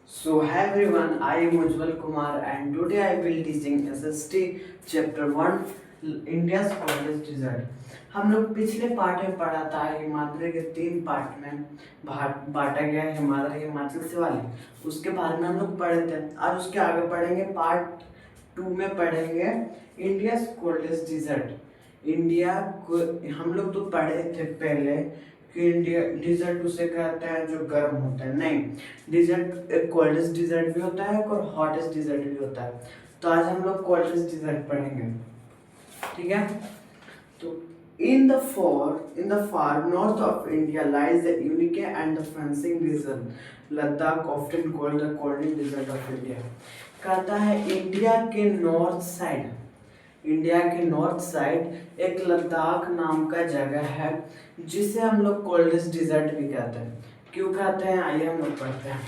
So hi everyone, I am Ujjwal Kumar and today I will teaching SST chapter 1 India's coldest desert। हम लोग पिछले part में पढ़ा था हिमालय के 3 पार्ट में बांटा गया है हिमालय हिमाचल से वाले उसके बारे में हम लोग पढ़े थे। आज उसके आगे पढ़ेंगे पार्ट 2 में पढ़ेंगे इंडिया कोल्डेस्ट डिजर्ट। इंडिया को हम लोग तो पढ़े थे पहले कि इंडिया डिजर्ट उसे कहते हैं जो गर्म होता है। नहीं, डिजर्ट एक कोल्डेस्ट डिजर्ट भी होता है और हॉटेस्ट डिजर्ट भी होता है। तो आज हम लोग कोल्डेस्ट डिजर्ट पढ़ेंगे, ठीक है। तो in the far north of India lies the unique and the fencing region Ladakh, often called the coldest desert of India। कहता है इंडिया के नॉर्थ साइड एक लद्दाख नाम का जगह है जिसे हम लोग कोल्डेस्ट डिजर्ट भी कहते हैं। क्यों कहते हैं आइए हम लोग पढ़ते हैं।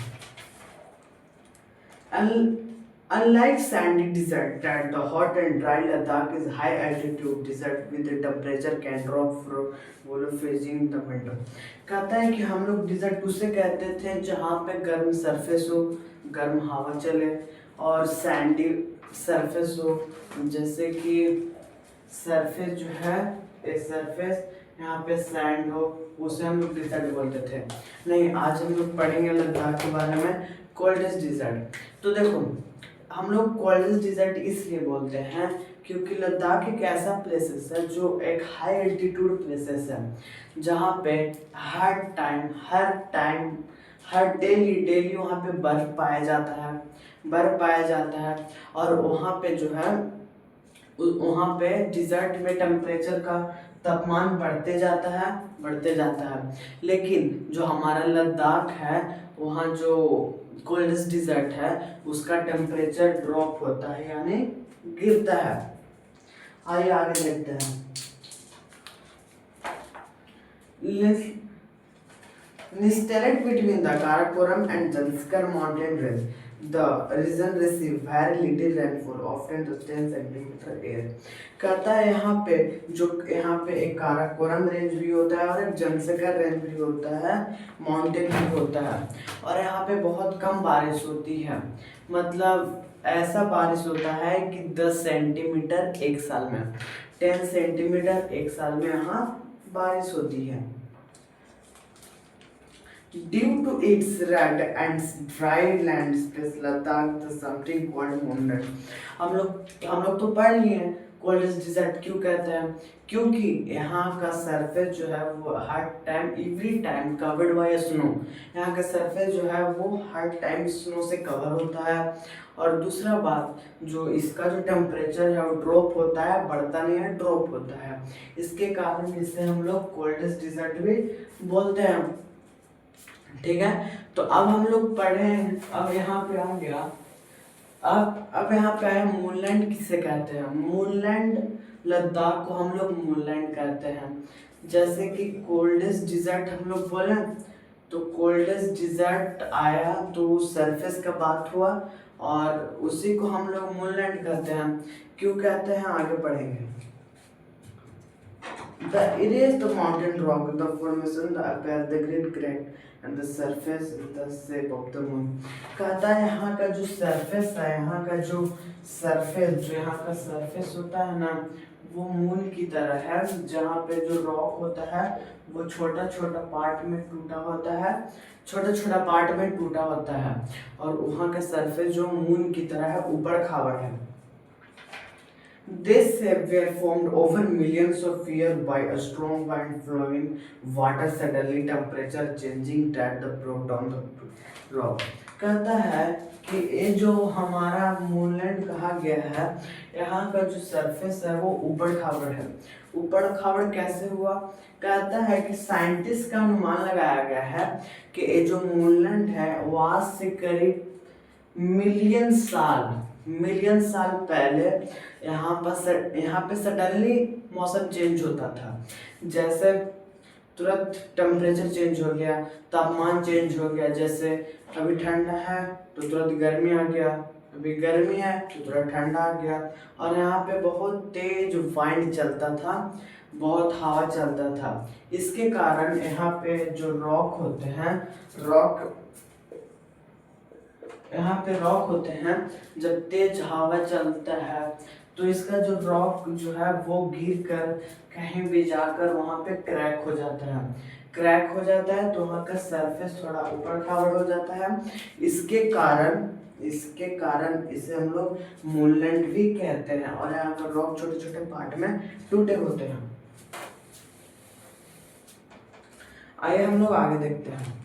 Unlike sandy desert, that the hot and dry Ladakh is high altitude desert with the temperature can drop from below freezing the winter। कहता है कि हम लोग डिजर्ट उसे कहते थे जहाँ पे गर्म सरफेस हो, गर्म हवा चले और सैंडी सरफेस हो। जैसे कि सरफेस जो है सरफेस यहाँ पे सैंड हो, उसे हम लोग डिजर्ट बोलते थे। नहीं, आज हम लोग पढ़ेंगे लद्दाख के बारे में कोल्डेस्ट डिजर्ट। तो देखो हम लोग कोल्डेस्ट डिजर्ट इसलिए बोलते हैं क्योंकि लद्दाख एक ऐसा प्लेसेस है जो एक हाई एल्टीट्यूड प्लेसेस है जहाँ पे हर डेली डेली वहाँ पे बर्फ पाया जाता है और वहाँ पे जो है वहाँ पे डिजर्ट में टेम्परेचर का तापमान बढ़ते जाता है। लेकिन जो हमारा लद्दाख है वहाँ जो कोल्डेस्ट डिजर्ट है उसका टेम्परेचर ड्रॉप होता है यानी गिरता है। आइए आगे देखते हैं। Nestled between the Karakoram and Zanskar mountain range, the region receive very little rainfall, often just 10 centimeter air। कहता है यहाँ पे एक काराकोरम रेंज भी होता है और एक जंसकर रेंज भी होता है, माउंटेन भी होता है और यहाँ पे बहुत कम बारिश होती है। मतलब ऐसा बारिश होता है कि 10 सेंटीमीटर एक साल में, 10 सेंटीमीटर एक साल में यहाँ बारिश होती है। Due to its rugged and dry land space, Ladakh the something called moonland। हम लोग तो पढ़ लिए हैं कोल्डेस्ट डिजर्ट क्यों कहते हैं, क्योंकि यहाँ का सरफेस जो है वो हर time every time covered by snow. यहाँ का सरफेस जो है वो हर टाइम स्नो से कवर होता है। और दूसरा बात जो इसका जो टेम्परेचर है वो ड्रॉप होता है, बढ़ता नहीं है, ड्रॉप होता है। इसके कारण इसे हम लोग कोल्डेस्ट डिजर्ट भी बोलते हैं, ठीक है। तो अब हम लोग पढ़े, अब यहाँ पे आ गया, अब यहाँ पे आया मूनलैंड किसे कहते हैं। मूनलैंड लद्दाख को हम लोग मूनलैंड कहते हैं। जैसे कि कोल्डेस्ट डिजर्ट हम लोग बोले तो कोल्डेस्ट डिजर्ट आया तो सरफेस का बात हुआ और उसी को हम लोग मूनलैंड कहते हैं। क्यों कहते हैं आगे पढ़ेंगे। The area is the mountain rock, the formation, the appear, the great crack, and the surface is the shape of the moon। कहता है यहाँ का जो सरफेस है, यहाँ का जो सरफेस होता है ना वो मून की तरह है, जहाँ पे जो रॉक होता है वो छोटा छोटा पार्ट में टूटा होता है और वहाँ का सरफेस जो मून की तरह है, ऊबड़ खाबड़ है। This were formed over millions of years by a strong wind flowing water suddenly temperature changing that the broke down the rock। कहता है कि ये जो हमारा मूनलैंड कहा गया है, यहाँ का जो सरफेस है वो ऊबड़ खाबड़ है। ऊबड़ खाबड़ कैसे हुआ? कहता है कि साइंटिस्ट का अनुमान लगाया गया है कि ये जो मूनलैंड है वो आज से करीब मिलियन साल पहले यहाँ पे सडनली मौसम चेंज होता था। जैसे तुरंत टेम्परेचर चेंज हो गया, तापमान चेंज हो गया। जैसे अभी ठंडा है तो तुरंत गर्मी आ गया, अभी गर्मी है तो तुरंत ठंडा आ गया। और यहाँ पे बहुत तेज वाइंड चलता था, बहुत हवा चलता था। इसके कारण यहाँ पे जो रॉक होते हैं, यहाँ पे रॉक होते हैं, जब तेज हवा चलता है तो इसका जो रॉक जो है वो गिर कर कहीं भी जाकर वहाँ पे क्रैक हो जाता है। क्रैक हो जाता है तो वहाँ का सरफेस थोड़ा ऊपर खाबड़ हो जाता है। इसके कारण इसे हम लोग मूनलैंड भी कहते हैं। और यहाँ पर रॉक छोटे छोटे पार्ट में टूटे होते हैं। आइए हम लोग आगे देखते हैं।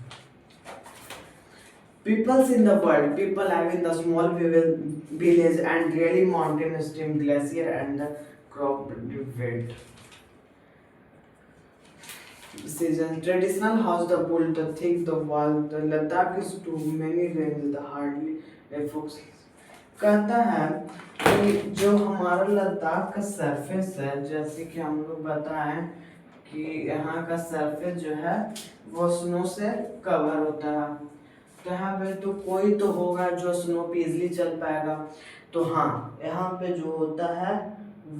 Peoples in the world, people live in the small village and really mountain stream glacier and the crop wet season. Traditional house, the pool, the thick, the wall, the Ladakh is too many range, the hardly a folks. कहता है कि जो हमारा लद्दाख का surface है, जैसे कि हम लोग बताएं कि यहाँ का सरफेस जो है वो स्नो से कवर होता है। तो यहाँ पे तो कोई तो होगा जो स्नो पे इजिली चल पाएगा। तो हाँ, यहाँ पे जो होता है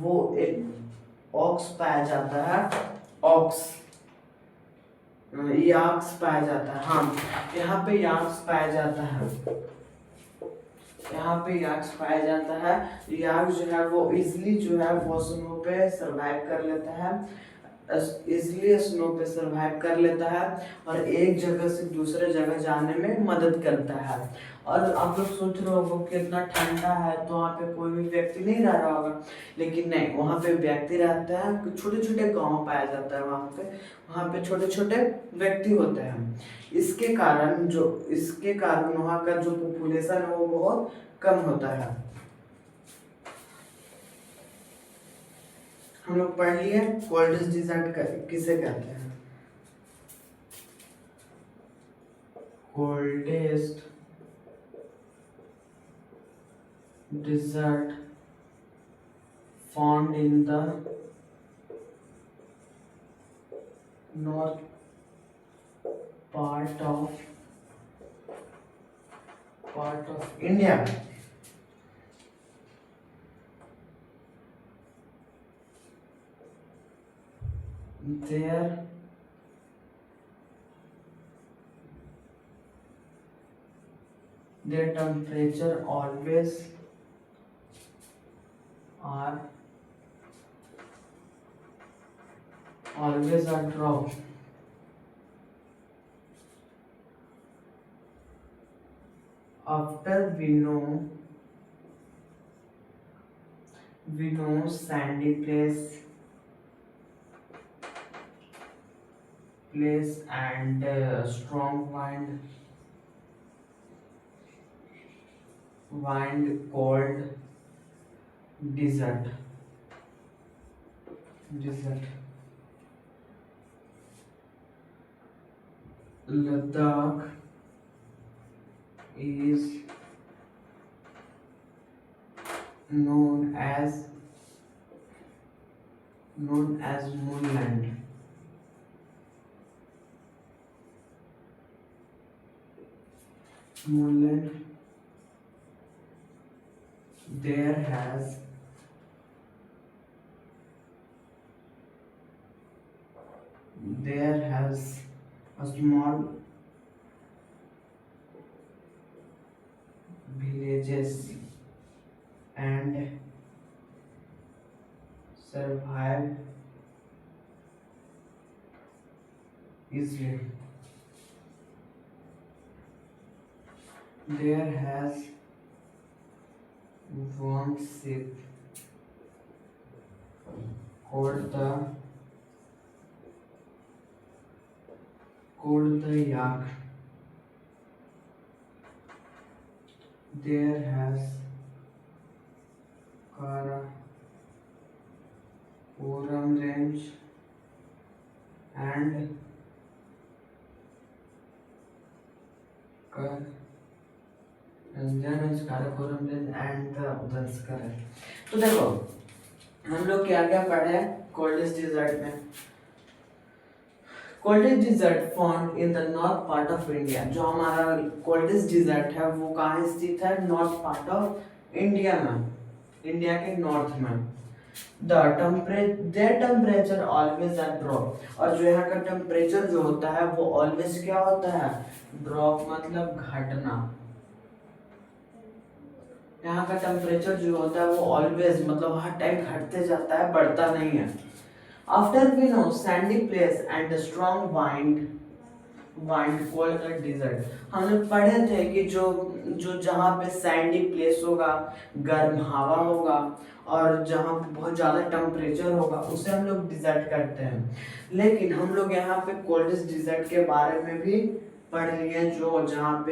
वो एक ऑक्स पाया जाता है, ऑक्स याक्स पाया जाता है। हाँ, यहाँ पे याक्स पाया जाता है, यहाँ पे याक्स पाया जाता है। याक जो है वो इजिली जो है वो स्नो पे सरवाइव कर लेता है, इसलिए स्नो पे सरवाइव कर लेता है और एक जगह से दूसरे जगह जाने में मदद करता है। और आप लोग सोच रहे हो कितना ठंडा है तो वहाँ पे कोई भी व्यक्ति नहीं रह रहा होगा, लेकिन नहीं, वहाँ पे व्यक्ति रहता है। छोटे छोटे गांव पाया जाता है वहाँ पे छोटे छोटे व्यक्ति होते हैं। इसके कारण वहाँ का जो पॉपुलेशन है वो बहुत कम होता है। हम लोग पढ़ लिए कोल्डेस्ट डिजर्ट किसे कहते हैं। Coldest desert found in the north part of India. Their temperature always are drop. After we know sandy place and strong wind called desert. Ladakh is known as Moonland. There has a small villages and survive easily. There has one ship called the Yak. There has Karakoram range and Karakoram range and the Danskar. तो देखो हम लोग क्या क्या पढ़े हैं coldest desert में। Coldest desert found in the north part of India. जो हमारा कोल्डेस्ट डिजर्ट है वो कहाँ स्थित है, नॉर्थ पार्ट ऑफ इंडिया में, इंडिया के नॉर्थ में। There temperature always at drop. और जो यहाँ का टेम्परेचर जो होता है वो ऑलवेज क्या होता है, ड्रॉप मतलब घटना। यहाँ का टेम्परेचर जो होता है वो ऑलवेज मतलब हर टाइम घटते जाता है, बढ़ता नहीं है। After we know sandy place and strong wind cold का डिजर्ट, हम लोग पढ़े थे कि जो जो जहाँ पे सैंडी प्लेस होगा, गर्म हवा होगा और जहाँ पे बहुत ज़्यादा टेम्परेचर होगा उसे हम लोग डिजर्ट करते हैं। लेकिन हम लोग यहाँ पे कोल्डेस्ट डिजर्ट के बारे में भी पढ़ लिए, जो जहाँ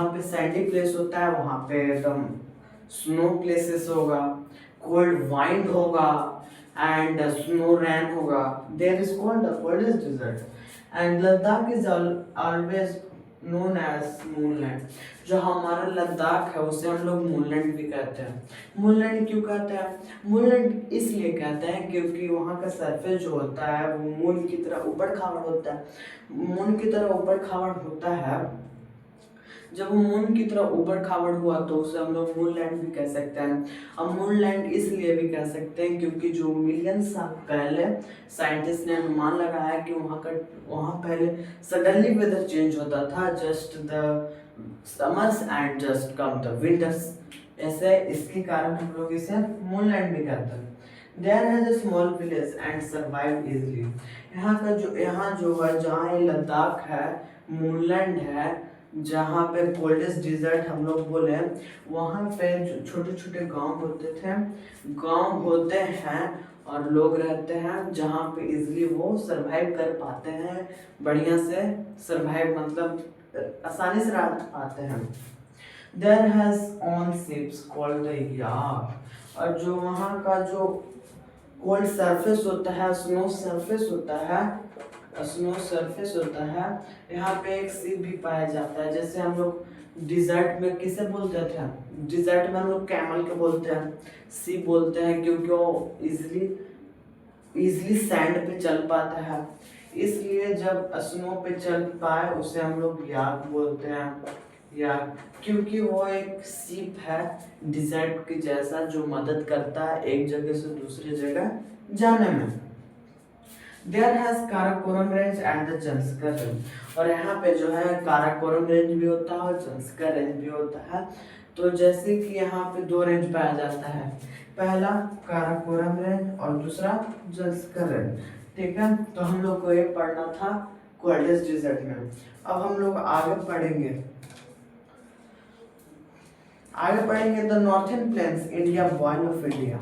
पे सैंडी प्लेस होता है वहाँ पे एकदम स्नो प्लेसेस होगा, कोल्ड वाइंड होगा एंड स्नो रैन होगा, there is called the coldest desert. And Ladakh is always known as moonland. जो हमारा लद्दाख है उसे हम लोग मूनलैंड भी कहते हैं। मूनलैंड क्यों कहते हैं? मूनलैंड इसलिए कहते हैं क्योंकि वहाँ का सरफेस जो होता है वो मून की तरह ऊबड़ खाबड़ होता है। मून की तरह ऊबड़ खाबड़ होता है, जब वो मून की तरह ऊबड़ खाबड़ हुआ तो उसे हम लोग मूनलैंड भी कह सकते हैं। अब मूनलैंड इसलिए भी कह सकते हैं क्योंकि जो मिलियन साल पहले साइंटिस्ट ने अनुमान लगाया कि वहाँ पहले सडनली वेदर चेंज होता था, just the summers and just come the winters. ऐसे इसके कारण हम लोग इसे मूनलैंड भी कहते हैं। There has a small village and survive easily. यहाँ जो है, जहाँ ये लद्दाख है, मूनलैंड है, जहाँ पे कोल्डेस्ट डिजर्ट हम लोग बोले, वहाँ पे जो छोटे छोटे गांव होते हैं और लोग रहते हैं, जहाँ पे इजीली वो सरवाइव कर पाते हैं, बढ़िया से सरवाइव मतलब आसानी से रह पाते हैं। There has on ships called the yak. और जो वहाँ का जो कोल्ड सरफेस होता है, स्नो सरफेस होता है, यहाँ पे एक सीप भी पाया जाता है। जैसे हम लोग डिजर्ट में किसे बोलते थे? डिजर्ट में हम लोग कैमल के बोलते हैं, सीप बोलते हैं क्योंकि वो इजिली सैंड पे चल पाता है। इसलिए जब स्नो पे चल पाए उसे हम लोग याक बोलते हैं, या क्योंकि वो एक सीप है डिजर्ट के जैसा, जो मदद करता है एक जगह से दूसरी जगह जाने में। There has Karakoram range and the Zanskar range. और यहाँ पे जो है काराकोरम रेंज भी होता है और जंस्कर रेंज भी होता है। तो जैसे कि यहाँ पे दो रेंज पाया जाता है, पहला काराकोरम रेंज और दूसरा जंस्कर रेंज। ठीक है, तो हम लोग को ये पढ़ना था कोल्डेस्ट डिजर्ट में। अब हम लोग आगे पढ़ेंगे the northern plains India, bowl of India.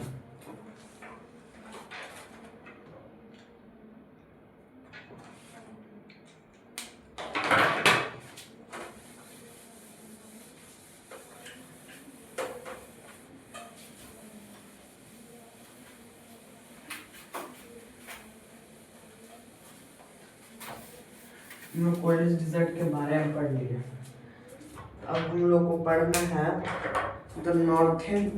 हम लोग कोल्डेस्ट डिजर्ट के बारे में पढ़ लिए। अब हम लोग को पढ़ना है the northern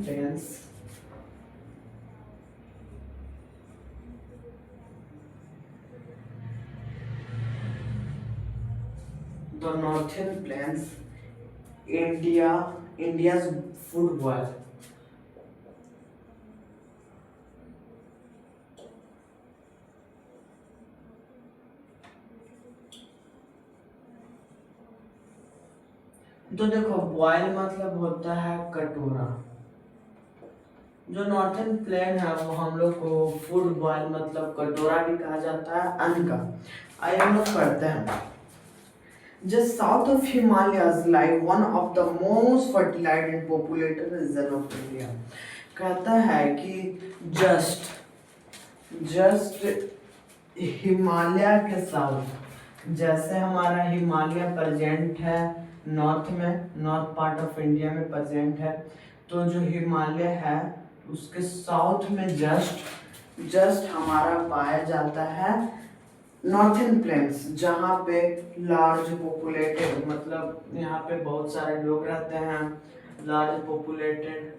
plains India's food bowl. तो देखो, बॉयल मतलब होता है कटोरा। जो नॉर्थर्न प्लेन है वो हम लोग को फूड बॉयल मतलब कटोरा भी कहा जाता है अन्न का। आइए हम लोग पढ़ते हैं। Just south of Himalayas lie one of the most fertile and populated region of India। कहता है कि जस्ट हिमालय के साउथ, जैसे हमारा हिमालय प्रेजेंट है नॉर्थ पार्ट ऑफ इंडिया में प्रेजेंट है, तो जो हिमालय है उसके साउथ में जस्ट हमारा पाया जाता है नॉर्थर्न प्लेन्स, जहाँ पे लार्ज पॉपुलेटेड मतलब यहाँ पे बहुत सारे लोग रहते हैं, large populated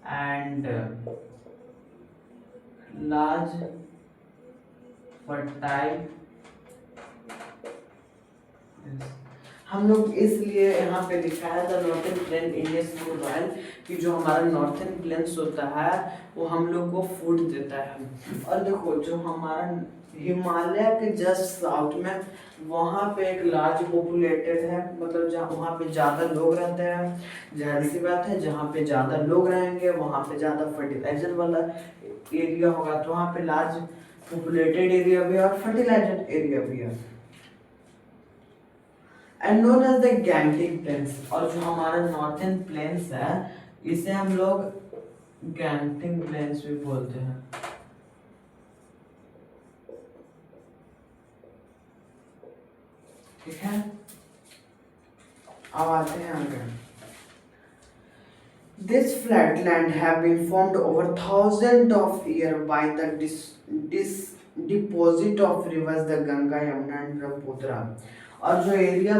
and large fertile. हम लोग इसलिए यहाँ पे लिखा है the northern plain Indian food bowl, कि जो हमारा नॉर्थन प्लेन्स होता है वो हम लोग को फूड देता है। और देखो जो हमारा हिमालय के जस्ट साउथ में वहाँ पे एक लार्ज पॉपुलेटेड है, मतलब जहाँ वहाँ पे ज़्यादा लोग रहते हैं। जाहिर सी बात है जहाँ पे ज़्यादा लोग रहेंगे वहाँ पे ज़्यादा फर्टिलाइजर वाला एरिया होगा, तो वहाँ पे लार्ज पॉपुलेटेड एरिया भी है और फर्टिलाइजर एरिया भी है, and known as the Gangetic plains. और जो हमारा नॉर्थन प्लेन्स है इसे हम लोग गैंगटिक प्लेन्स भी बोलते हैं। ठीक है, अब आते हैं आगे। This flatland have been formed over thousands of years by the deposit of rivers the Ganga, Yamuna and Brahmaputra। और जो एरिया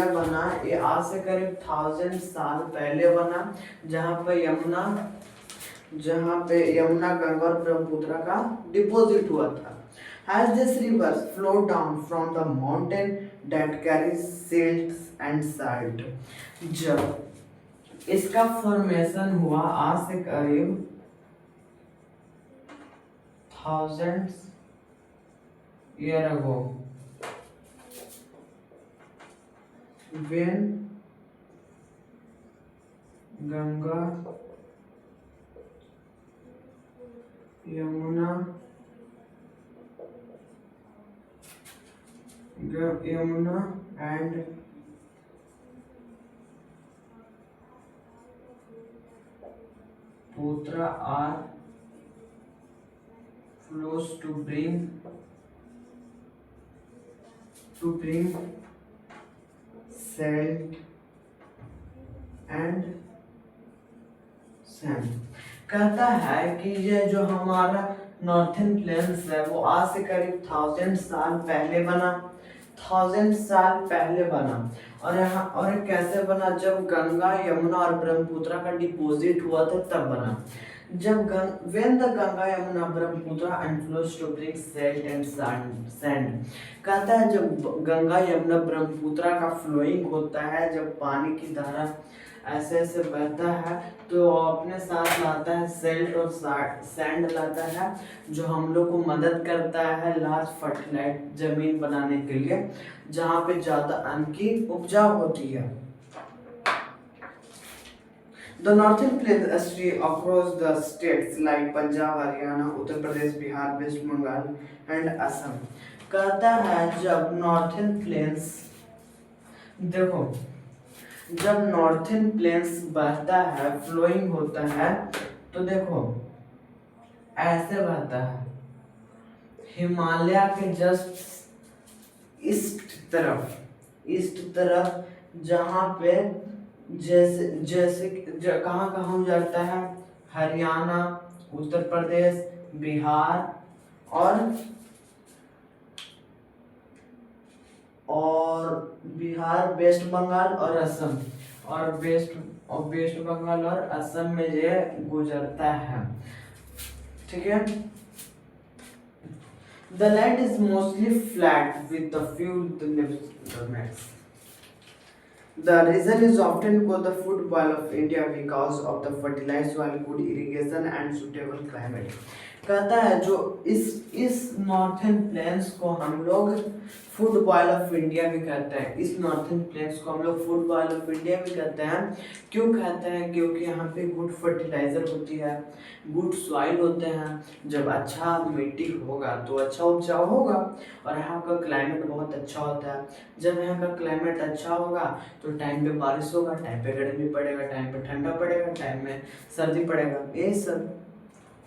बना ये आज से करीब 1000 साल पहले बना, जहाँ पे यमुना गंगा और ब्रह्मपुत्र का डिपॉजिट हुआ था। As these rivers flow down from the mountain that carries silts and salt, जब इसका फॉर्मेशन हुआ आज से करीब 1000 years ago, when Ganga Yamuna and Putra are flows to bring salt and sand। कहता है कि ये जो हमारा नॉर्थन प्लेन्स है वो आज से करीब 1000 साल पहले बना, 1000 साल पहले बना। और ये कैसे बना? जब गंगा यमुना और ब्रह्मपुत्र का डिपॉजिट हुआ था तब बना। when the Ganga Yamuna Brahmaputra and flows to bring salt and sand। कहता है जब गंगा यमुना ब्रह्मपुत्र का फ्लोइंग होता है, जब पानी की धारा ऐसे ऐसे बहता है तो अपने साथ लाता है सेल्ट और सैंड लाता है, जो हम लोग को मदद करता है लार्ज फर्टिलाइज जमीन बनाने के लिए, जहाँ पे ज़्यादा अन्न की उपजाऊ होती है। The northern plains stretch across the states like Punjab, Haryana, Uttar Pradesh, Bihar, West Bengal and Assam। कहता है जब नॉर्थन प्लेन्स, देखो जब नॉर्थन प्लेन्स बहता है, फ्लोइंग होता है, तो देखो ऐसे बहता है हिमालय के जस्ट ईस्ट तरफ, जहाँ पे जैसे कहाँ कहाँ जाता है, हरियाणा, उत्तर प्रदेश, बिहार और बिहार, वेस्ट बंगाल और असम, और वेस्ट बंगाल और असम में ये गुजरता है। ठीक है, The land is mostly flat with a few limits। The region is often called the football of India because of the fertilized soil, good irrigation and suitable climate। कहता है जो इस नॉर्थन प्लेन्स को हम लोग फुटबॉल ऑफ इंडिया भी कहते हैं। इस नॉर्थन प्लेन्स को हम लोग फुटबॉल ऑफ इंडिया भी कहते हैं। क्यों कहते हैं? क्योंकि यहाँ पे गुड फर्टिलाइजर होती है, गुड सॉइल होते हैं। जब अच्छा मिट्टी होगा तो अच्छा उपजाऊ होगा, और यहाँ का क्लाइमेट बहुत अच्छा होता है। जब यहाँ का क्लाइमेट अच्छा होगा तो टाइम पे बारिश होगा, टाइम पे गर्मी पड़ेगा, टाइम पे ठंडा पड़ेगा, टाइम में सर्दी पड़ेगा, ये सब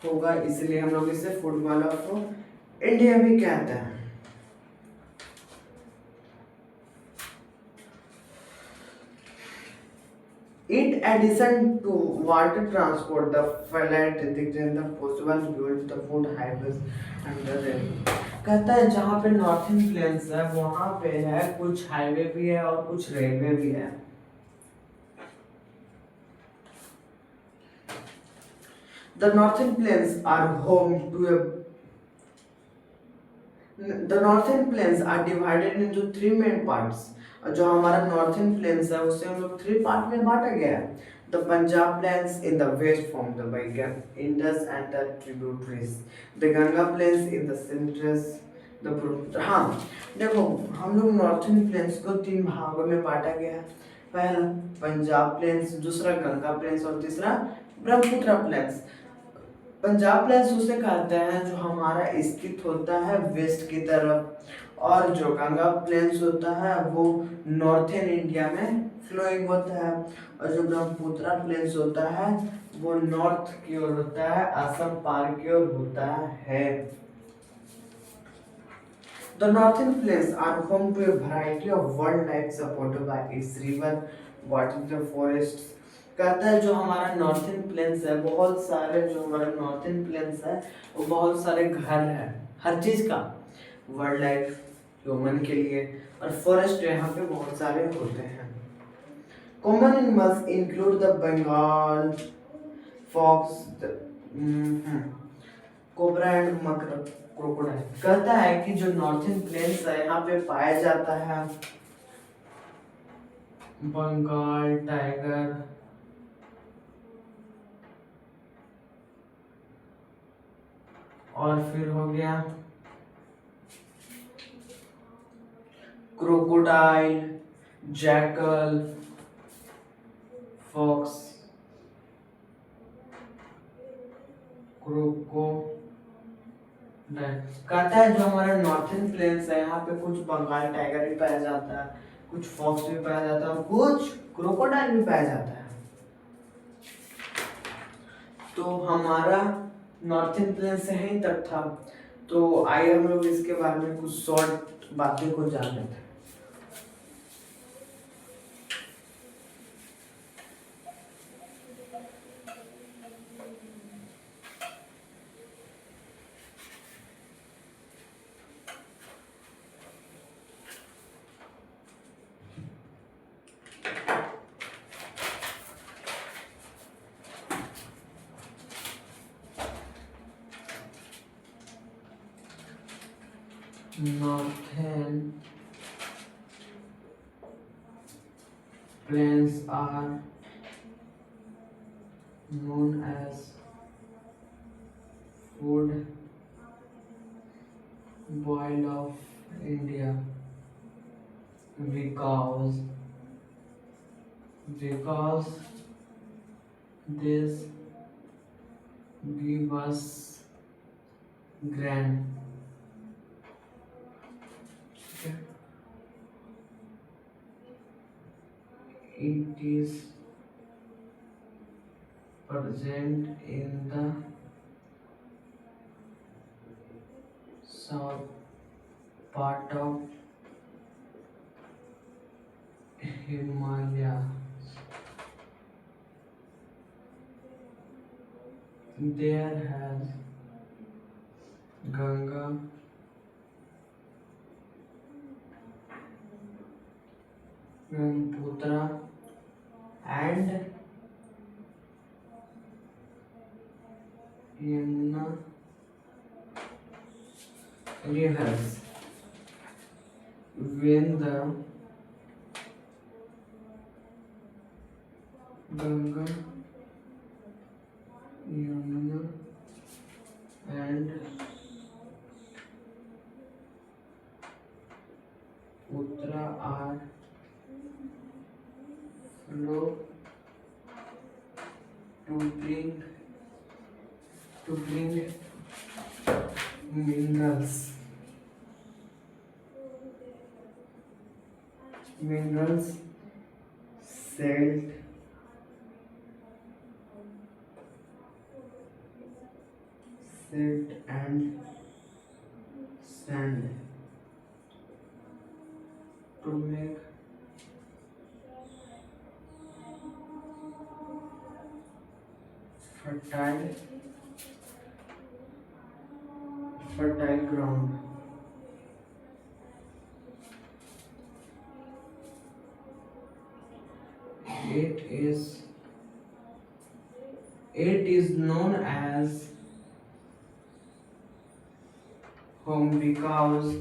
होगा। इसलिए हम लोग इसे फुटबॉल ऑफ इंडिया भी कहते हैं। In addition to water transport, the flight the possible build the food highways and the railway। कहता है जहाँ पे नॉर्थन प्लेन्स है वहाँ पे है कुछ हाईवे भी है और कुछ रेलवे भी है। The northern plains are home to The northern plains are divided into three main parts। जो हमारा नॉर्थन प्लेन्स है उसे हम लोग थ्री पार्ट में बांटा गया है। The Punjab plains in the west from the Indus and the tributaries, the Ganga plains in the centres, the Brahmaputra. हाँ देखो, हम लोग नॉर्थन प्लेन्स को तीन भागों में बांटा गया है। पहला पंजाब प्लेन्स, दूसरा गंगा प्लेन्स और तीसरा ब्रह्मपुत्र प्लेन्स। पंजाब प्लेन्स उसे कहते हैं जो हमारा स्थित होता है वेस्ट की तरफ, और जो गंगा प्लेन्स होता है वो नॉर्थन इंडिया में फ्लोइंग होता है, और जो ब्रह्मपुत्र प्लेन्स होता है वो नॉर्थ की ओर होता है, असम पार की ओर होता है। The northern plains are home to a variety of wildlife supported by its river, water, forests। कहता है जो हमारा नॉर्थन प्लेन्स है, बहुत सारे जो हमारा नॉर्थन प्लेन्स है वो बहुत सारे घर है हर चीज का, वाइल्ड लाइफ ह्यूमन के लिए, और फॉरेस्ट यहाँ पे बहुत सारे होते हैं। Common animals include the Bengal fox, cobra and mugger crocodile. कहता है कि जो नॉर्थन प्लेन्स है यहाँ पे पाया जाता है बंगाल टाइगर, और फिर हो गया क्रोकोडाइल, जैकल, फॉक्स, क्रोकोडाइल। कहता है जो हमारा नॉर्थन प्लेन्स है यहाँ पे कुछ बंगाल टाइगर भी पाया जाता है, कुछ फॉक्स भी पाया जाता है, और कुछ क्रोकोडाइल भी पाया जाता है। तो हमारा नॉर्थन प्लेन्स से यहीं तक था। तो आइए हम लोग इसके बारे में कुछ शॉर्ट बातें को जान लेते हैं। Northern plains are known as food boil of India because this give us grain। It is present in the south part of Himalayas। There has Ganga, Brahmaputra and Yamuna rivers। When the Ganga, Yamuna and Putra are flow to bring minerals salt, and sand to make fertile ground। It is known as home because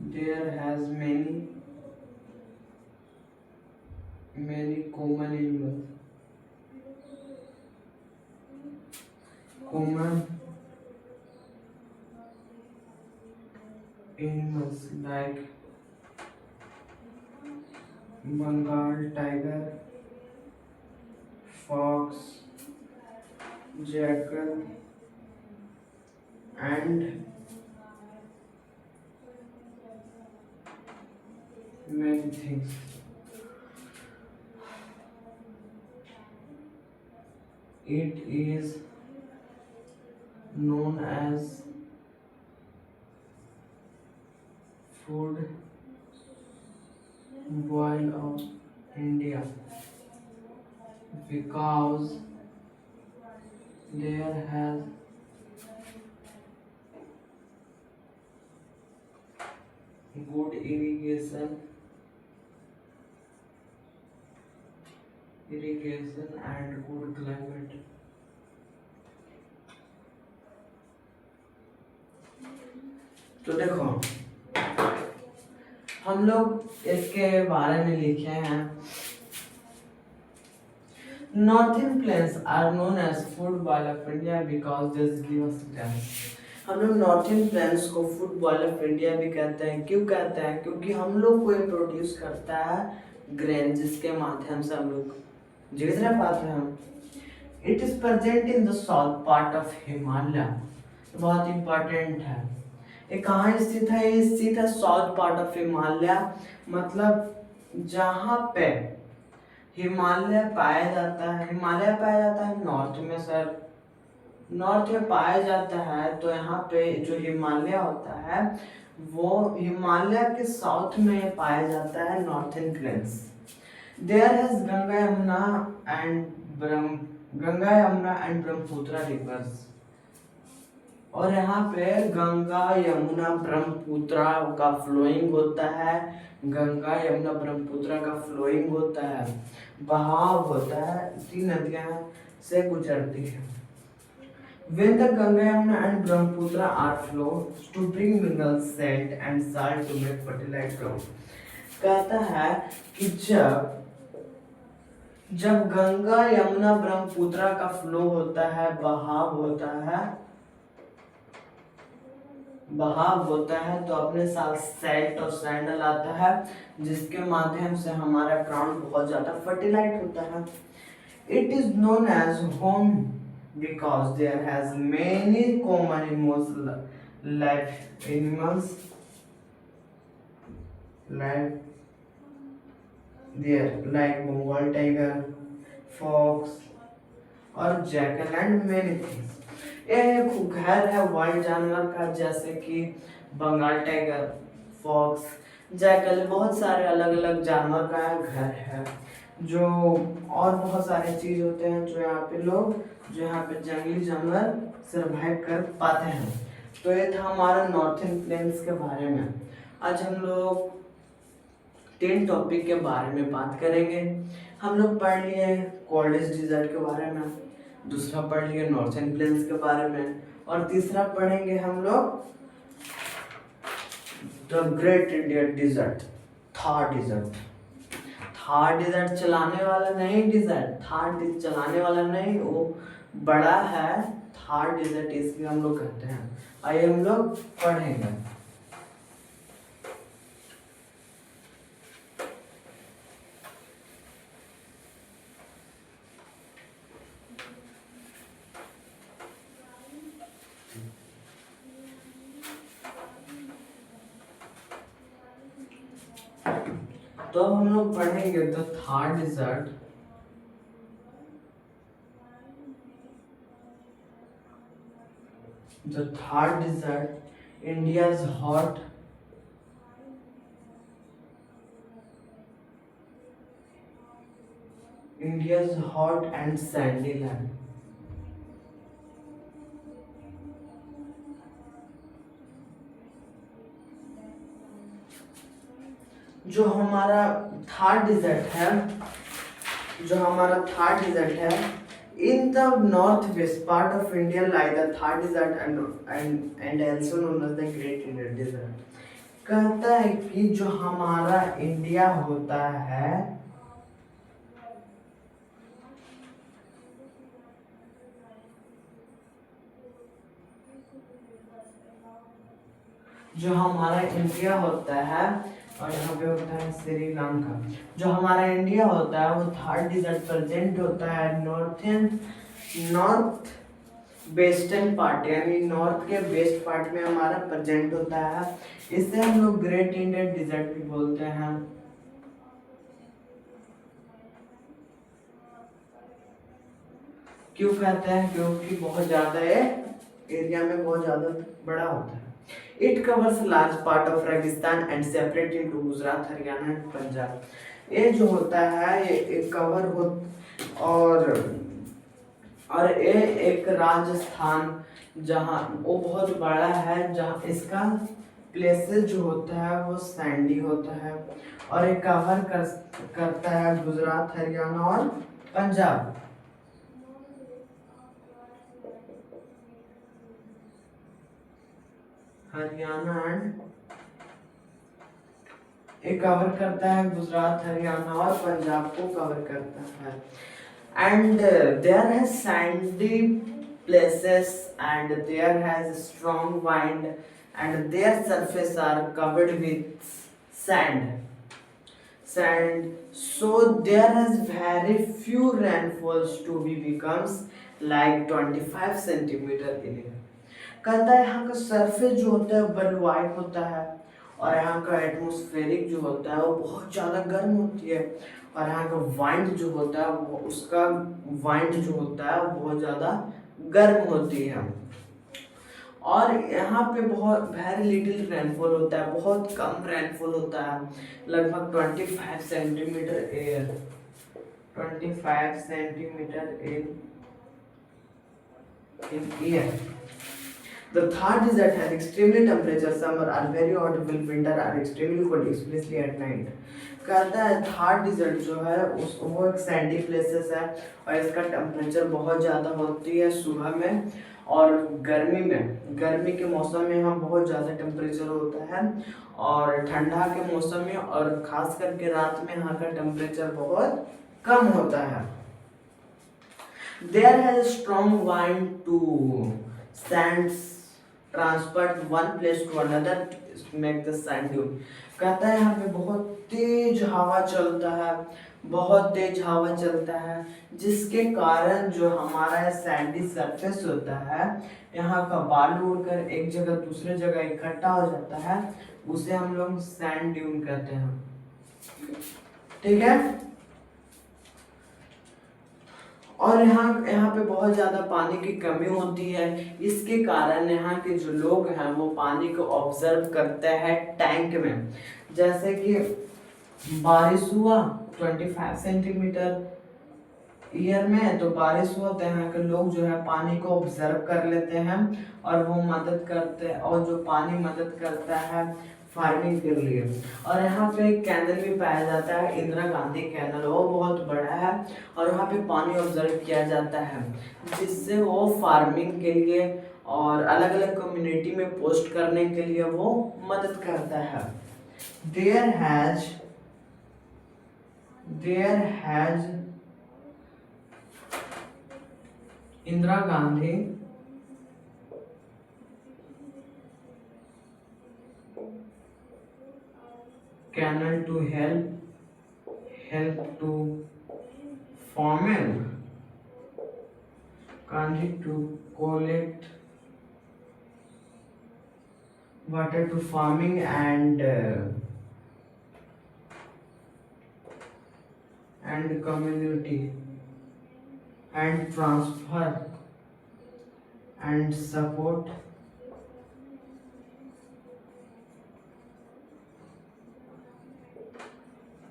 There has many common animals like Bengal tiger, fox, jackal, and many things. It is known as food boil of India because there has good irrigation and good climate. तो देखो हम लोग इसके बारे में लिखे हैं northern plains are known as food bowl of India because this give us dense. हम लोग नॉर्थन प्लेन्स को फूड बॉल ऑफ इंडिया भी कहते हैं। क्यों कहते हैं? क्योंकि हम लोग को ये प्रोड्यूस करता है ग्रेन जिसके माध्यम से हम लोग जीवित रह पाते हैं। It is present in the south part of Himalaya. बहुत इंपॉर्टेंट है। ये कहाँ स्थित है? ये स्थित है साउथ पार्ट ऑफ हिमालय, मतलब जहाँ पे हिमालय पाया जाता है। हिमालय पाया जाता है नॉर्थ में सर, नॉर्थ में पाया जाता है। तो यहाँ पे जो हिमालय होता है वो हिमालय के साउथ में पाया जाता है northern plains. There has Ganga Yamuna and Brahmaputra rivers. और यहाँ पे गंगा यमुना ब्रह्मपुत्र का फ्लोइंग होता है। गंगा यमुना ब्रह्मपुत्र का फ्लोइंग होता है, बहाव होता है। तीन नदियां से गुजरती है। When the Ganga Yamuna and Brahmaputra are flowed to bring mineral salt and salt to make fertile ground। कहता है कि जब गंगा यमुना ब्रह्मपुत्र का फ्लो होता है, बहाव होता है तो अपने साथ सैल्ट और सैंडल आता है जिसके माध्यम से हमारा ग्राउंड बहुत ज्यादा फर्टिलाइज होता है। It is known age home because there has many common animals like there like Bengal tiger, fox और jackal and many things। ये एक घर है वाइल्ड जानवर का, जैसे कि बंगाल टाइगर, फॉक्स, जैकल, बहुत सारे अलग अलग जानवर का घर है। जो और बहुत सारे चीज होते हैं जो यहाँ पे जंगली जानवर सरवाइव कर पाते हैं। तो ये था हमारा नॉर्थन प्लेन्स के बारे में। आज हम लोग 10 टॉपिक के बारे में बात करेंगे। हम लोग पढ़ लिए कोल्डेस्ट डिजर्ट के बारे में, दूसरा पढ़ लिए नॉर्थन प्लेन्स के बारे में, और तीसरा पढ़ेंगे हम लोग the great Indian desert, Thar desert. Thar desert चलाने वाला नहीं डिजर्ट, थार चलाने वाला नहीं, वो बड़ा है थार डिजर्ट, इसलिए हम लोग कहते हैं। आइए हम लोग पढ़ेंगे। तो हम लोग पढ़ेंगे the Thar desert. The Thar Desert, India's hot and sandy land। जो हमारा थार डिजर्ट है, in the northwest part of India lie the Thar Desert and also known as the Great Indian Desert। कहता है कि जो हमारा इंडिया होता है, जो हमारा इंडिया होता है, और यहाँ पे होता है श्रीलंका। जो हमारा इंडिया होता है वो थर्ड डिजिट प्रेजेंट होता है नॉर्थ वेस्टर्न पार्ट, यानी नॉर्थ के वेस्ट पार्ट में हमारा प्रेजेंट होता है। इसे हम लोग ग्रेट इंडियन डिजर्ट भी बोलते हैं। क्यों कहते हैं? क्योंकि बहुत ज्यादा ये एरिया में बहुत ज्यादा बड़ा होता है। It covers large part of रेगिस्तान and separate into Gujarat, Haryana and Punjab. ये जो होता है ये कवर हो और ये एक राजस्थान, जहाँ वो बहुत बड़ा है, जहाँ इसका प्लेसेस जो होता है वो सैंडी होता है, और ये करता है गुजरात, हरियाणा और पंजाब। हरियाणा एंड ये कवर करता है गुजरात, हरियाणा और पंजाब को कवर करता है। And there has sandy places and there has strong wind and their surface are covered with sand, so there has very few rainfalls to be becomes like 25 centimeter in a year। कहता है यहाँ का surface जो होता है बलुआई होता है, और यहाँ का एटमॉस्फेरिक जो होता है वो बहुत ज़्यादा गर्म होती है, और यहाँ का वाइंड जो होता है वो उसका वाइंड जो होता है वो बहुत ज़्यादा गर्म होती है। और यहाँ पे बहुत वेरी लिटिल रेनफॉल होता है, बहुत कम रेनफॉल होता है, लगभग 25 centimetre air 25 centimetre in year। The third is that has extremely temperature, summer are very hot, while winter are extremely cold, especially at night। कहता है थर्ड डिजर्ट जो है वो एक सैंडी प्लेसेस है, और इसका टेम्परेचर बहुत ज़्यादा होती है सुबह में, और गर्मी के मौसम में यहाँ बहुत ज़्यादा टेम्परेचर होता है, और ठंडा के मौसम में और खास करके रात में यहाँ का टेम्परेचर बहुत कम होता है। There has a strong wind to sands transfer one place to another make the sand dune. कहता है यहाँ पे बहुत तेज हवा चलता है, जिसके कारण जो हमारा सैंडी सरफेस होता है, यहाँ का बालू उड़कर एक जगह दूसरे जगह इकट्ठा हो जाता है, उसे हम लोग सैंड ड्यून कहते हैं। ठीक है। और यहाँ पे बहुत ज़्यादा पानी की कमी होती है, इसके कारण यहाँ के जो लोग हैं वो पानी को ऑब्जर्व करते हैं टैंक में। जैसे कि बारिश हुआ 25 सेंटीमीटर ईयर में, तो बारिश हुआ तो यहाँ के लोग जो है पानी को ऑब्जर्व कर लेते हैं, और वो मदद करते हैं, और जो पानी मदद करता है फार्मिंग के लिए। और यहाँ पे एक कैनल भी पाया जाता है, इंदिरा गांधी कैनल, वो बहुत बड़ा है, और वहाँ पे पानी ऑब्जर्व किया जाता है, जिससे वो फार्मिंग के लिए और अलग अलग कम्युनिटी में पोस्ट करने के लिए वो मदद करता है। There has Indira Gandhi canal to help to farming, Gandhi to collect water to farming and community and transfer and support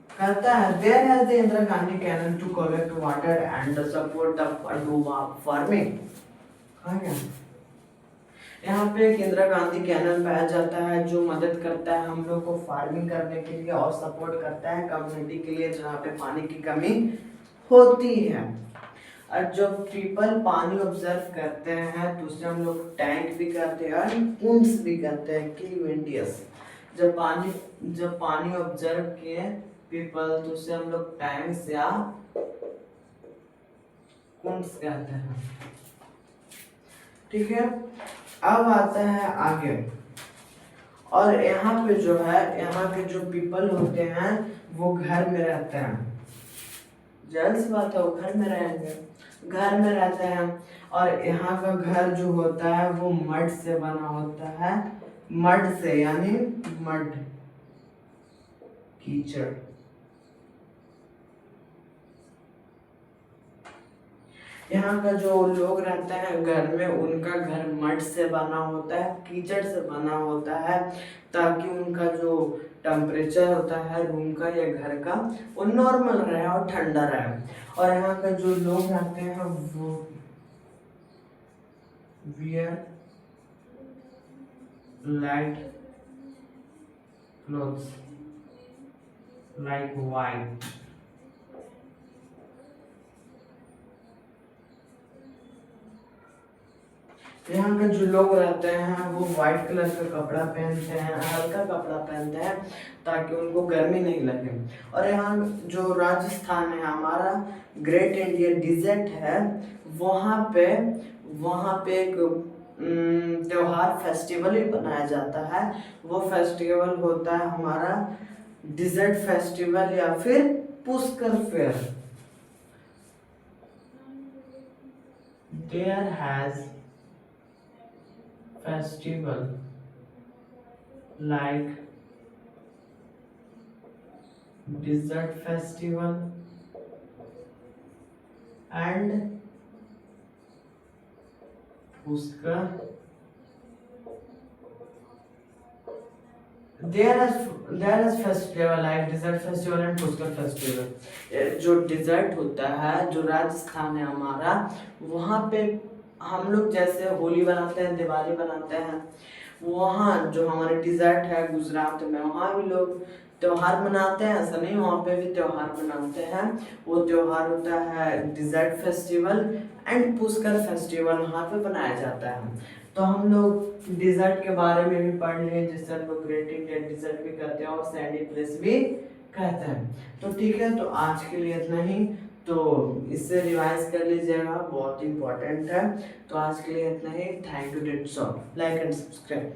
कहता है there has the Indira Gandhi canal to collect water and support the farming. यहाँ पे एक इंदिरा गांधी कैनल पाया जाता है जो मदद करता है हम लोग को फार्मिंग करने के लिए, और सपोर्ट करता है कम्युनिटी के लिए जहाँ पे पानी की कमी होती है। और जब पीपल पानी ऑब्जर्व करते हैं तो उसे हम लोग टैंक भी कहते हैं और कुंड्स भी कहते हैं, क्यूवेंटियस। जब पानी ऑब्जर्व किए पीपल तो उसे हम लोग टैंक्स या कुंड्स कहते हैं। ठीक है, अब आता है आगे। और यहाँ पे जो है, यहाँ के जो पीपल होते हैं वो घर में रहते हैं। जाहिर सी बात है वो घर में रहेंगे, घर में रहते हैं। और यहाँ का घर जो होता है वो मड से बना होता है, मड से यानी मड कीचड़। यहाँ का जो लोग रहते हैं घर में, उनका घर मड से बना होता है, कीचड़ से बना होता है, ताकि उनका जो टेम्परेचर होता है रूम का या घर का वो नॉर्मल रहे और ठंडा रहे। और यहाँ का जो लोग रहते हैं वो wear light clothes like white. यहाँ के जो लोग रहते हैं वो व्हाइट कलर का कपड़ा पहनते हैं, हल्का कपड़ा पहनते हैं, ताकि उनको गर्मी नहीं लगे। और यहाँ जो राजस्थान है हमारा, ग्रेट इंडिया डिजर्ट है, वहाँ पे एक त्योहार फेस्टिवल ही बनाया जाता है। वो फेस्टिवल होता है हमारा डिजर्ट फेस्टिवल या फिर पुष्कर फेयर। देयर हैज festival like dessert festival and Puskar. There is festival like dessert festival and Puskar festival. जो डिजर्ट होता है, जो राजस्थान है हमारा, वहाँ पे हम लोग जैसे होली बनाते हैं, दिवाली बनाते हैं, वहाँ जो हमारे डिजर्ट है गुजरात में, वहाँ भी लोग त्योहार मनाते हैं। ऐसा नहीं, वहाँ पे भी त्योहार मनाते हैं। वो त्योहार होता है desert festival and Pushkar festival, वहाँ पे बनाया जाता है। तो हम लोग डिजर्ट के बारे में भी पढ़ लिए, जिससे हम लोग ग्रेट इंडियन डिजर्ट भी कहते हैं और सैंडी प्लेस भी कहते हैं। तो ठीक है, तो आज के लिए इतना ही। तो इससे रिवाइज कर लीजिएगा, बहुत इंपॉर्टेंट है। तो आज के लिए इतना ही। Thank you, that's all. Like and subscribe.